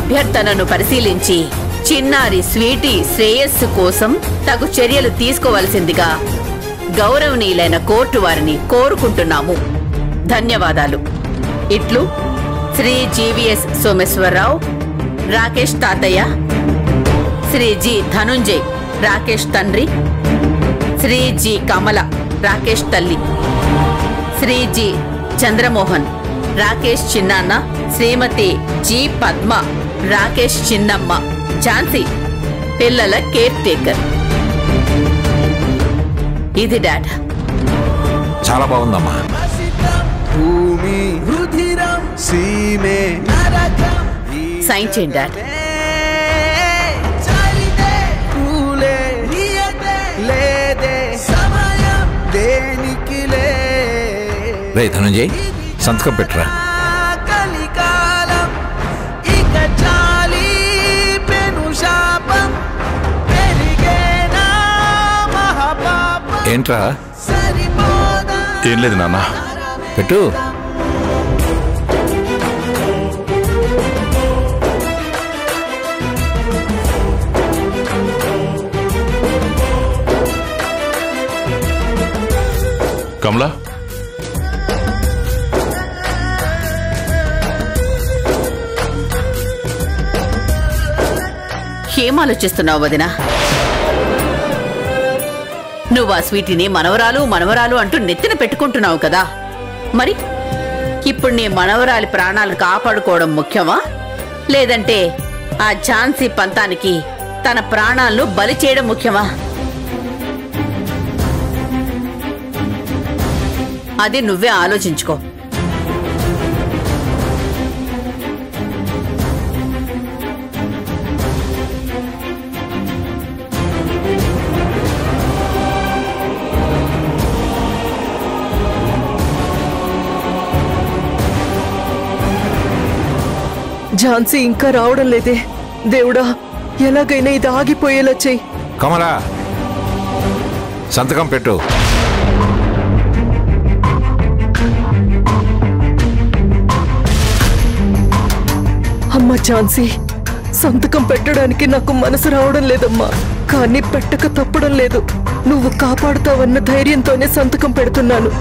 అభ్యర్థనను పరిశీలించి చిన్నారి స్వీటీ శ్రేయస్సు కోసం తగు చర్యలు తీసుకోవలసిందిగా గౌరవనీయులైన కోర్టు వారిని కోరుకుంటున్నాము. ధన్యవాదాలు. ఇట్లు శ్రీ జీవీఎస్ సోమేశ్వరరావు, రాకేష్ తాతయ్య, శ్రీ జి ధనుంజయ్ రాకేష్ తండ్రి, శ్రీ జి కమల రాకేష్ తల్లి, శ్రీ జి చంద్రమోహన్ రాకేష్ చిన్నాన్న, శ్రీమతి జి పద్మ రాకేష్ చిన్నమ్మ, ఝాన్సీ పిల్లల కేర్ టేకర్. ఇది డాటా. చాలా బాగుందమ్మా. సైన్ చేయండి డాడ్. రే ధనంజయ్, సంతకం పెట్టరా. ఏంట్రా? ఏం లేదు నాన్న. పెట్టు. కమలా, ఏం ఆలోచిస్తున్నావు వదినా? నువ్వు ఆ స్వీటీని మనవరాలు అంటూ నెత్తిన పెట్టుకుంటున్నావు కదా. మరి ఇప్పుడు నీ మనవరాలి ప్రాణాలు కాపాడుకోవడం ముఖ్యమా, లేదంటే ఆ ఝాన్సీ పంతానికి తన ప్రాణాలను బలి చేయడం ముఖ్యమా? అది నువ్వే ఆలోచించుకో. ఝాన్సీ ఇంకా రావడం లేదే. దేవుడా, ఎలాగైనా ఇది ఆగిపోయేలా చెయ్యి. కమలా, సంతకం పెట్టు. అమ్మా ఝాన్సీ, సంతకం పెట్టడానికి నాకు మనసు రావడం లేదమ్మా. కానీ పెట్టక తప్పడం లేదు. నువ్వు కాపాడుతావన్న ధైర్యంతోనే సంతకం పెడుతున్నాను.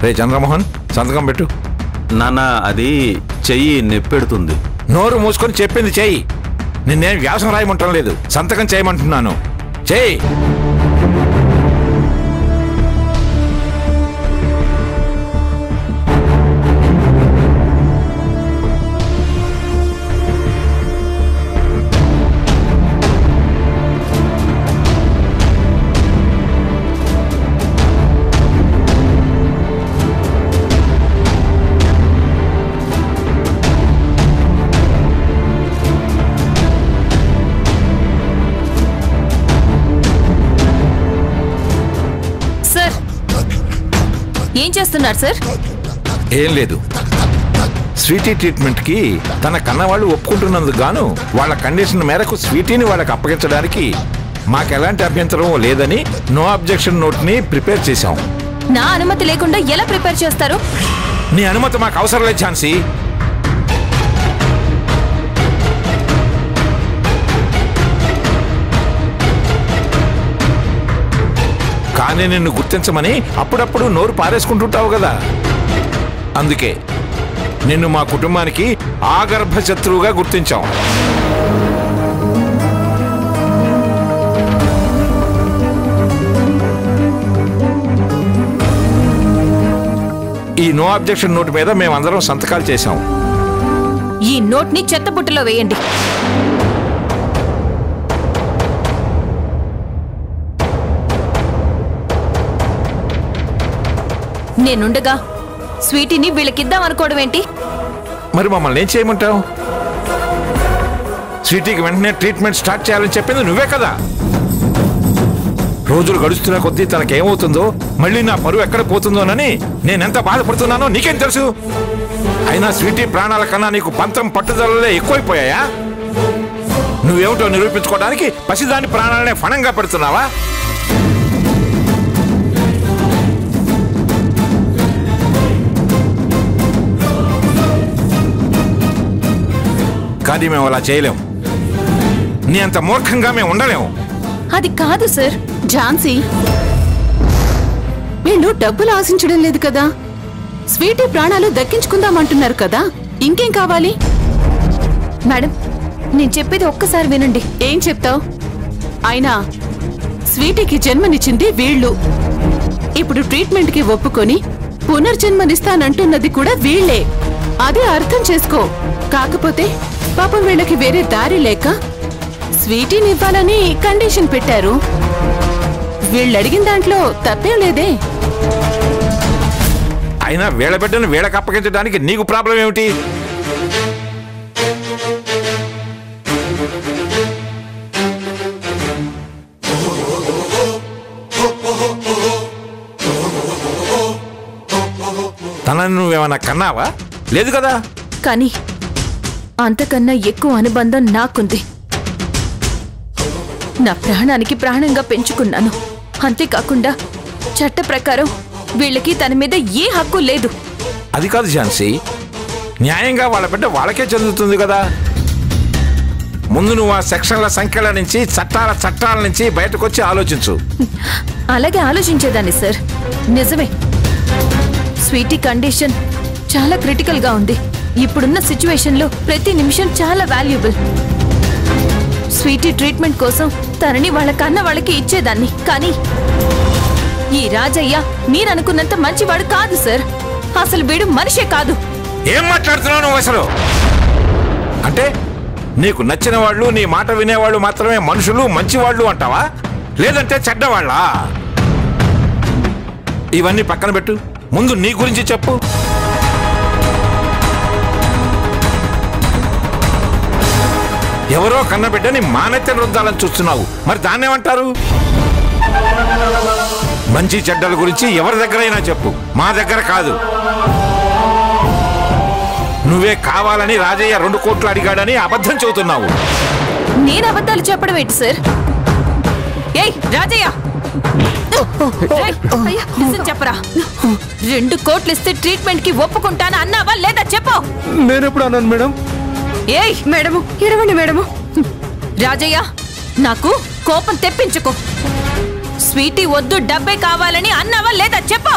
రే చంద్రమోహన్, సంతకం పెట్టు. నాన్న, అది చెయ్యి నెప్పెడుతుంది. నోరు మూసుకొని చెప్పింది చెయ్యి. నిన్నేం వ్యాసం రాయమంటం లేదు, సంతకం చేయమంటున్నాను. చెయ్యి. ఏం చేస్తున్నారు సార్? ఏం లేదు, స్వీటీ ట్రీట్మెంట్ కి తన కన్నవాళ్ళు ఒప్పుకుంటున్నందుకు గాను వాళ్ళ కండిషన్ మేరకు స్వీటీని వాళ్ళకి అప్పగించడానికి మాకెలాంటి అభ్యంతరం లేదని నో అబ్జెక్షన్ నోట్ ని ప్రిపేర్ చేశాం. నా అనుమతి లేకుండా ఎలా ప్రిపేర్ చేస్తారు? నీ అనుమతి మాకు అవసరం లేదు ఝాన్సీ. కానీ నిన్ను గుర్తించమని అప్పుడప్పుడు నోరు పారేసుకుంటుంటావు కదా, అందుకే నిన్ను మా కుటుంబానికి ఆగర్భ శత్రువుగా గుర్తించాం. ఈ నో అబ్జెక్షన్ నోట్ మీద మేమందరం సంతకాలు చేశాం. ఈ నోట్ ని చెత్తబుట్టలో వేయండి. నేనుండగా స్వీటీని వీళ్ళకిద్దాం అనుకోవడం ఏంటి? మరి మమ్మల్ని ఏం చేయమంటావు? స్వీటీకి వెంటనే ట్రీట్మెంట్ స్టార్ట్ చేయాలని చెప్పింది నువ్వే కదా. రోజులు గడుస్తున్న కొద్దీ తనకేమవుతుందో, మళ్ళీ నా పరువు ఎక్కడ పోతుందోనని నేనెంత బాధపడుతున్నానో నీకేం తెలుసు? అయినా స్వీటీ ప్రాణాల కన్నా నీకు పంతం పట్టుదలలే ఎక్కువైపోయాయా? నువ్వేమిటో నిరూపించుకోవడానికి పసిదాని ప్రాణాలనే ఫణంగా పెడుతున్నావా? కానీ మేము అలా చేయలేం. నీ అంత మూర్ఖంగా మేము ఉండలేము. అది కాదు సార్. ఝాన్సీ, వీళ్ళు డబ్బులు ఆశించడం లేదు కదా, స్వీటీ ప్రాణాలు దక్కించుకుందామంటున్నారు కదా, ఇంకేం కావాలి? మేడం, నేను చెప్పేది ఒక్కసారి వినండి. ఏం చెప్తావు? అయినా స్వీటీకి జన్మనిచ్చింది వీళ్ళు. ఇప్పుడు ట్రీట్మెంట్కి ఒప్పుకొని పునర్జన్మనిస్తానంటున్నది కూడా వీళ్లే. అదే అర్థం చేసుకో. కాకపోతే పాపం వీళ్ళకి వేరే దారి లేక స్వీటీని ఇవ్వాలని కండిషన్ పెట్టారు. వీళ్ళడిగిన దాంట్లో తప్పేం లేదే. అయినా వీళ్ళ బిడ్డను వీళ్ళకి అప్పగించడానికి నీకు ప్రాబ్లం ఏమిటి? తనని నువ్వేమన్నా కన్నావా? లేదు కదా. కానీ అంతకన్నా ఎక్కువ అనుబంధం నాకుంది. నా ప్రాణానికి ప్రాణంగా పెంచుకున్నాను. అంతేకాకుండా చట్ట ప్రకారం వీళ్ళకి తన మీద ఏ హక్కు లేదు. అది కాదు ఝాన్సీ, న్యాయంగా వాళ్ళ బిడ్డ వాళ్ళకే చెందుతుంది కదా. ముందు నువ్వు ఆ సెక్షన్ల సంఖ్యల నుంచి, చట్టాల నుంచి బయటకు వచ్చి ఆలోచించు. అలాగే ఆలోచించేదాన్ని సార్. నిజమే, స్వీటీ కండిషన్ చాలా క్రిటికల్ గా ఉంది. ఇప్పుడున్న సిచ్యువేషన్ లో ప్రతి నిమిషం చాలా వాల్యుబుల్. స్వీటీ ట్రీట్మెంట్ కోసం తనని వాళ్ళ కన్న వాళ్ళకి ఇచ్చేదాన్ని. కానీ ఈ రాజయ్య మీరనుకున్నంత మంచివాడు కాదు సార్. అసలు వీడు మనిషే కాదు. ఏం మాట్లాడుతున్నావు నువ్వు అసలు? అంటే నీకు నచ్చిన వాళ్ళు, నీ మాట వినేవాళ్ళు మాత్రమే మనుషులు, మంచివాళ్ళు అంటావా? లేదంటే చెడ్డవాళ్ళా? ఇవన్నీ పక్కన పెట్టు, ముందు నీ గురించి చెప్పు. ఎవరో కన్నబిడ్డని మానెత్తని రుద్దాలని చూస్తున్నావు, మరి దాన్నేమంటారు? మంచి చెడ్డల గురించి ఎవరి దగ్గరైనా చెప్పు, మా దగ్గర కాదు. నువ్వే కావాలని రాజయ్య 2 కోట్లు అడిగాడని అబద్ధం చెబుతున్నావు. నేను అబద్ధాలు చెప్పడం ఏంటి సార్? ఏయ్ రాజయ్య, చెప్పరా. 2 కోట్లు ఇస్తే ట్రీట్మెంట్ కి ఒప్పుకుంటాను అన్నావా లేదా చెప్పు. నేనెప్పుడు అన్నాను మేడం? ఏయ్ మేడము, ఎడవండి మేడము. రాజయ్య, నాకు కోపం తెప్పించుకో. స్వీటీ వద్దు, డబ్బే కావాలని అన్నావా లేదా చెప్పు.